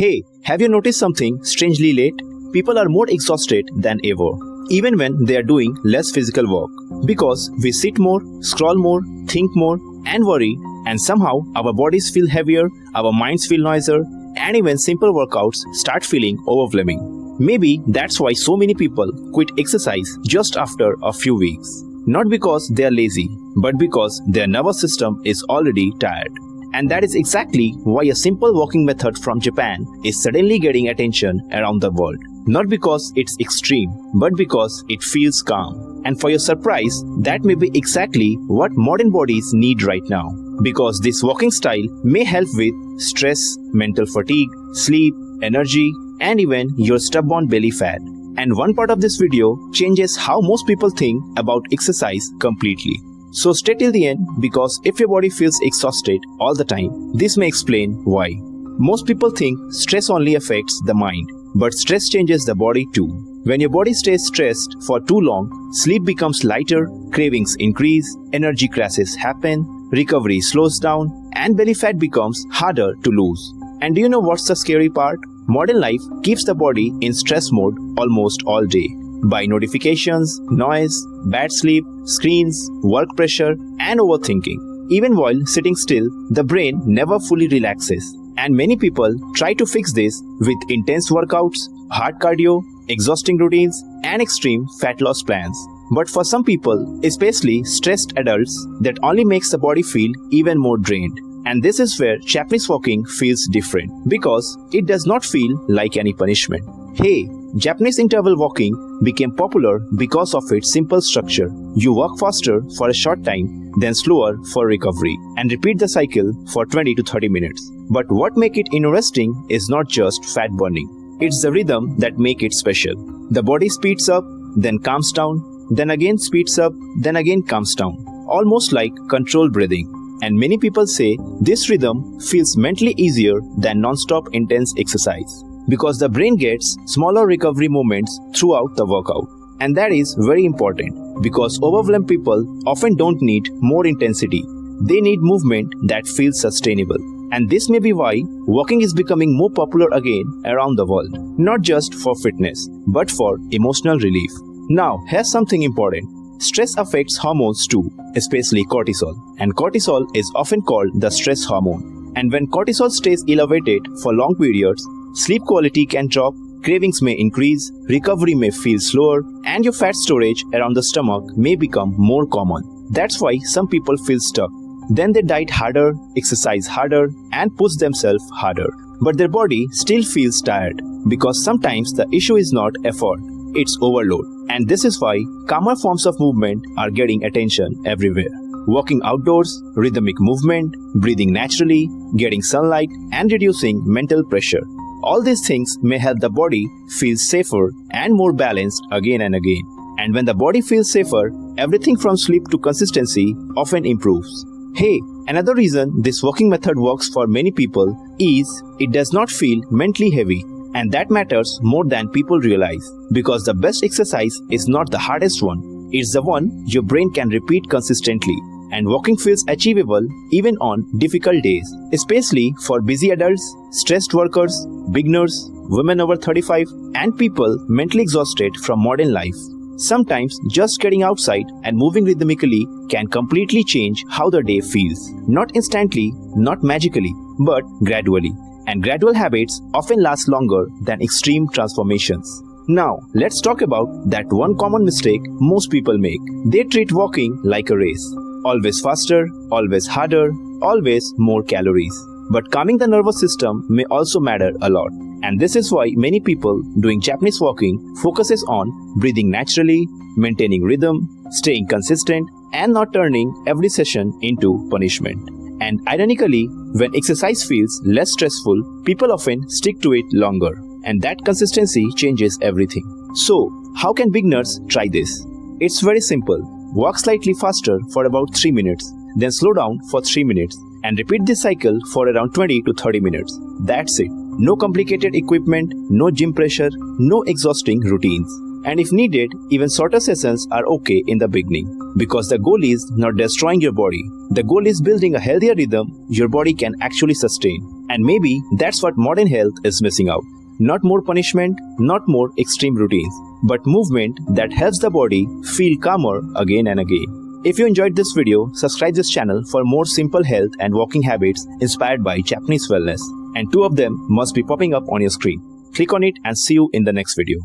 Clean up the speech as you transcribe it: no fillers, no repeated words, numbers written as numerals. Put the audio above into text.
Hey, have you noticed something strangely late? People are more exhausted than ever, even when they are doing less physical work. Because we sit more, scroll more, think more, and worry, and somehow our bodies feel heavier, our minds feel noisier, and even simple workouts start feeling overwhelming. Maybe that's why so many people quit exercise just after a few weeks. Not because they are lazy, but because their nervous system is already tired. And that is exactly why a simple walking method from Japan is suddenly getting attention around the world. Not because it's extreme, but because it feels calm. And for your surprise, that may be exactly what modern bodies need right now. Because this walking style may help with stress, mental fatigue, sleep, energy, and even your stubborn belly fat. And one part of this video changes how most people think about exercise completely. So stay till the end, because if your body feels exhausted all the time, this may explain why. Most people think stress only affects the mind, but stress changes the body too. When your body stays stressed for too long, sleep becomes lighter, cravings increase, energy crashes happen, recovery slows down, and belly fat becomes harder to lose. And do you know what's the scary part? Modern life keeps the body in stress mode almost all day. By notifications, noise, bad sleep, screens, work pressure, and overthinking. Even while sitting still, the brain never fully relaxes. And many people try to fix this with intense workouts, hard cardio, exhausting routines, and extreme fat loss plans. But for some people, especially stressed adults, that only makes the body feel even more drained. And this is where Japanese walking feels different, because it does not feel like any punishment. Hey, Japanese interval walking became popular because of its simple structure. You walk faster for a short time, then slower for recovery, and repeat the cycle for 20 to 30 minutes. But what makes it interesting is not just fat burning. It's the rhythm that makes it special. The body speeds up, then calms down, then again speeds up, then again calms down. Almost like controlled breathing. And many people say this rhythm feels mentally easier than non-stop intense exercise. Because the brain gets smaller recovery moments throughout the workout. And that is very important, because overwhelmed people often don't need more intensity. They need movement that feels sustainable. And this may be why walking is becoming more popular again around the world. Not just for fitness, but for emotional relief. Now, here's something important. Stress affects hormones too, especially cortisol. And cortisol is often called the stress hormone. And when cortisol stays elevated for long periods, sleep quality can drop, cravings may increase, recovery may feel slower, and your fat storage around the stomach may become more common. That's why some people feel stuck. Then they diet harder, exercise harder, and push themselves harder. But their body still feels tired, because sometimes the issue is not effort, it's overload. And this is why calmer forms of movement are getting attention everywhere. Walking outdoors, rhythmic movement, breathing naturally, getting sunlight, and reducing mental pressure. All these things may help the body feel safer and more balanced again and again. And when the body feels safer, everything from sleep to consistency often improves. Hey, another reason this walking method works for many people is it does not feel mentally heavy. And that matters more than people realize. Because the best exercise is not the hardest one. It's the one your brain can repeat consistently. And walking feels achievable even on difficult days, especially for busy adults, stressed workers, beginners, women over 35, and people mentally exhausted from modern life. Sometimes just getting outside and moving rhythmically can completely change how the day feels. Not instantly, not magically, but gradually. And gradual habits often last longer than extreme transformations. Now, let's talk about that one common mistake most people make. They treat walking like a race. Always faster, always harder, always more calories. But calming the nervous system may also matter a lot. And this is why many people doing Japanese walking focuses on breathing naturally, maintaining rhythm, staying consistent, and not turning every session into punishment. And ironically, when exercise feels less stressful, people often stick to it longer. And that consistency changes everything. So, how can beginners try this? It's very simple. Walk slightly faster for about 3 minutes, then slow down for 3 minutes, and repeat this cycle for around 20 to 30 minutes. That's it. No complicated equipment, no gym pressure, no exhausting routines. And if needed, even shorter sessions are okay in the beginning. Because the goal is not destroying your body. The goal is building a healthier rhythm your body can actually sustain. And maybe that's what modern health is missing out. Not more punishment, not more extreme routines, but movement that helps the body feel calmer again and again. If you enjoyed this video, subscribe this channel for more simple health and walking habits inspired by Japanese wellness. And 2 of them must be popping up on your screen. Click on it and see you in the next video.